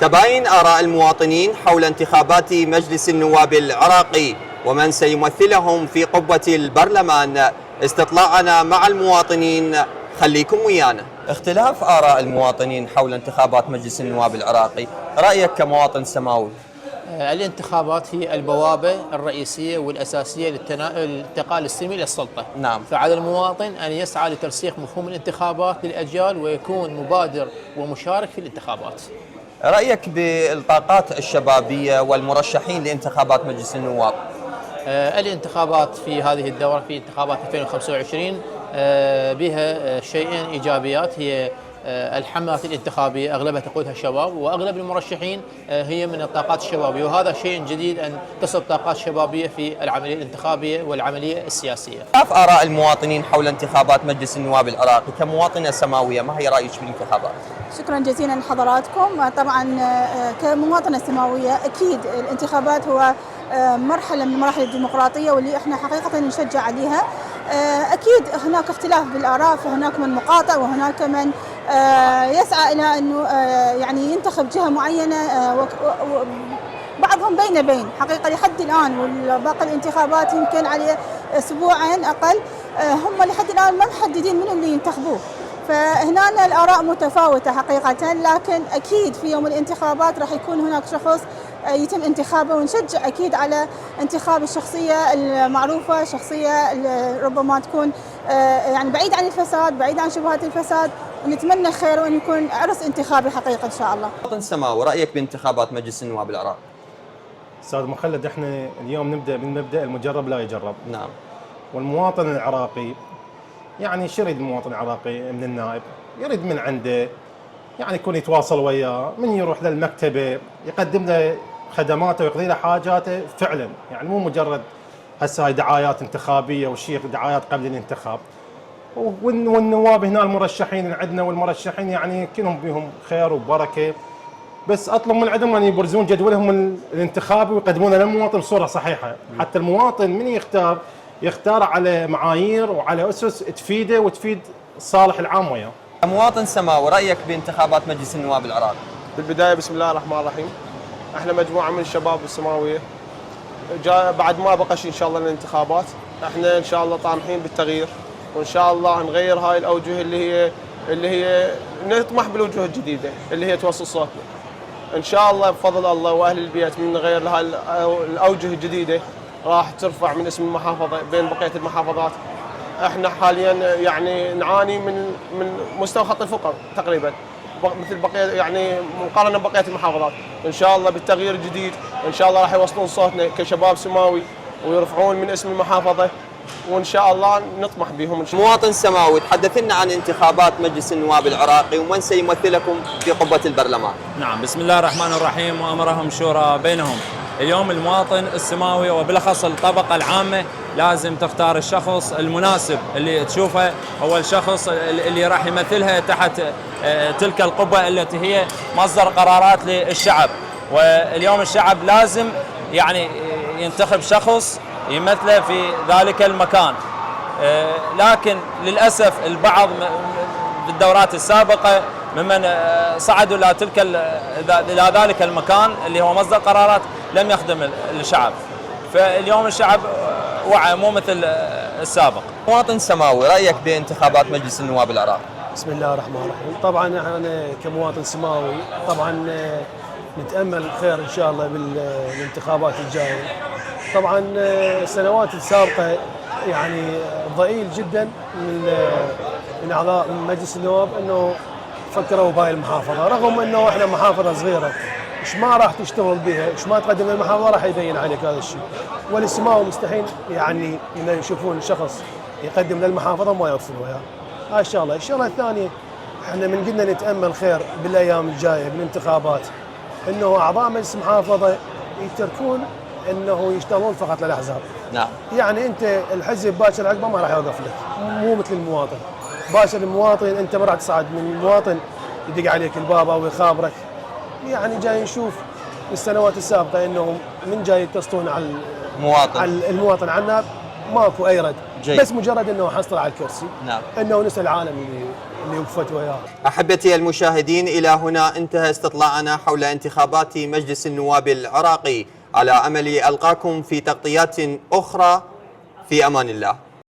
تباين آراء المواطنين حول انتخابات مجلس النواب العراقي ومن سيمثلهم في قبة البرلمان. استطلاعنا مع المواطنين، خليكم ويانا. اختلاف آراء المواطنين حول انتخابات مجلس النواب العراقي، رأيك كمواطن سماوي؟ الانتخابات هي البوابة الرئيسية والأساسية للانتقال السلمي للسلطة. نعم. فعلى المواطن أن يسعى لترسيخ مفهوم الانتخابات للأجيال ويكون مبادر ومشارك في الانتخابات. رأيك بالطاقات الشبابية والمرشحين لانتخابات مجلس النواب؟ الانتخابات في هذه الدورة، في انتخابات 2025 بها شيئين إيجابيات، هي الحملات الانتخابية أغلبها تقودها الشباب، وأغلب المرشحين هي من الطاقات الشبابية، وهذا شيء جديد أن تصب طاقات شبابية في العملية الانتخابية والعملية السياسية. كيف آراء المواطنين حول انتخابات مجلس النواب العراقي كمواطنة سماوية؟ ما هي رأيك بالانتخابات؟ شكرا جزيلا لحضراتكم. طبعا كمواطنة سماوية أكيد الانتخابات هو مرحلة من مراحل الديمقراطية واللي احنا حقيقة نشجع عليها. أكيد هناك اختلاف بالآراء، فهناك من مقاطع وهناك من يسعى إلى أنه يعني ينتخب جهة معينة، بعضهم بين حقيقة لحد الآن، وباقي الانتخابات يمكن عليه أسبوعين أقل، هم لحد الآن ما محددين من اللي ينتخبوه. فهنا الآراء متفاوتة حقيقة، لكن أكيد في يوم الانتخابات راح يكون هناك شخص يتم انتخابه، ونشجع أكيد على انتخاب الشخصية المعروفة، شخصية ربما تكون يعني بعيد عن الفساد، بعيد عن شبهات الفساد، ونتمنى خير وأن يكون عرس انتخابي حقيقة إن شاء الله. مواطن سماوي، رأيك بانتخابات مجلس النواب العراقي؟ أستاذ مخلد، احنا اليوم نبدأ من مبدأ المجرب لا يجرب. نعم. والمواطن العراقي يعني شو يريد المواطن العراقي من النائب؟ يريد من عنده يعني يكون يتواصل وياه، من يروح للمكتبة يقدم له خدماته ويقضي له حاجاته فعلا، يعني مو مجرد هسه هاي دعايات انتخابية وشيء دعايات قبل الانتخاب. والنواب هنا المرشحين اللي عندنا والمرشحين يعني كلهم بهم خير وبركة، بس اطلب من عندهم ان يبرزون جدولهم الانتخابي ويقدمونه للمواطن بصورة صحيحة، حتى المواطن من يختار على معايير وعلى اسس تفيده وتفيد الصالح العام وياه. مواطن سماوي، رأيك بانتخابات مجلس النواب العراقي؟ بالبداية بسم الله الرحمن الرحيم. احنا مجموعة من الشباب السماوية بعد ما بقاش ان شاء الله الانتخابات، احنا ان شاء الله طامحين بالتغيير، وان شاء الله نغير هاي الاوجه اللي هي نطمح بالوجوه الجديدة اللي هي توصل صوتنا. ان شاء الله بفضل الله واهل البيت من نغير لها الاوجه الجديدة راح ترفع من اسم المحافظة بين بقية المحافظات. احنا حاليا يعني نعاني من مستوى خط الفقر تقريبا مثل بقيه، يعني مقارنه ببقيه المحافظات. ان شاء الله بالتغيير الجديد ان شاء الله راح يوصلون صوتنا كشباب سماوي ويرفعون من اسم المحافظه، وان شاء الله نطمح بهم. مواطن سماوي، تحدث لنا عن انتخابات مجلس النواب العراقي ومن سيمثلكم في قبة البرلمان. نعم، بسم الله الرحمن الرحيم، وامرهم شورى بينهم. اليوم المواطن السماوي وبالاخص الطبقه العامه لازم تختار الشخص المناسب اللي تشوفه هو الشخص اللي راح يمثلها تحت تلك القبه التي هي مصدر قرارات للشعب. واليوم الشعب لازم يعني ينتخب شخص يمثله في ذلك المكان. لكن للاسف البعض في الدورات السابقه ممن صعدوا الى ذلك المكان اللي هو مصدر قرارات لم يخدم الشعب. فاليوم الشعب وعى مو مثل السابق. مواطن سماوي، رأيك بانتخابات مجلس النواب العراقي؟ بسم الله الرحمن الرحيم. طبعا انا كمواطن سماوي طبعا نتامل خير ان شاء الله بالانتخابات الجايه. طبعا السنوات السابقه يعني ضئيل جدا من اعضاء مجلس النواب انه فكروا بهاي المحافظه، رغم انه احنا محافظه صغيره، ايش ما راح تشتغل بها، ايش ما تقدم للمحافظه راح يبين عليك هذا الشيء. والسماوي مستحيل يعني انه يشوفون شخص يقدم للمحافظه وما يوصل وياه. هاي الشغله، الشغله الثانيه احنا من قلنا نتامل خير بالايام الجايه بالانتخابات انه اعضاء مجلس المحافظه يتركون انه يشتغلون فقط للاحزاب. نعم. يعني انت الحزب باكر عقبه ما راح يوقف لك، مو مثل المواطن. باكر المواطن انت ما راح تصعد من المواطن يدق عليك الباب او يخابرك. يعني جاي نشوف السنوات السابقه انهم من جاي يتصلون على المواطن على النائب ماكو اي رد. جيد. بس مجرد انه حصل على الكرسي، نعم. انه نسى العالم اللي وقفت وياه. أحبتي المشاهدين، إلى هنا انتهى استطلاعنا حول انتخابات مجلس النواب العراقي، على أمل ألقاكم في تغطيات أخرى. في أمان الله.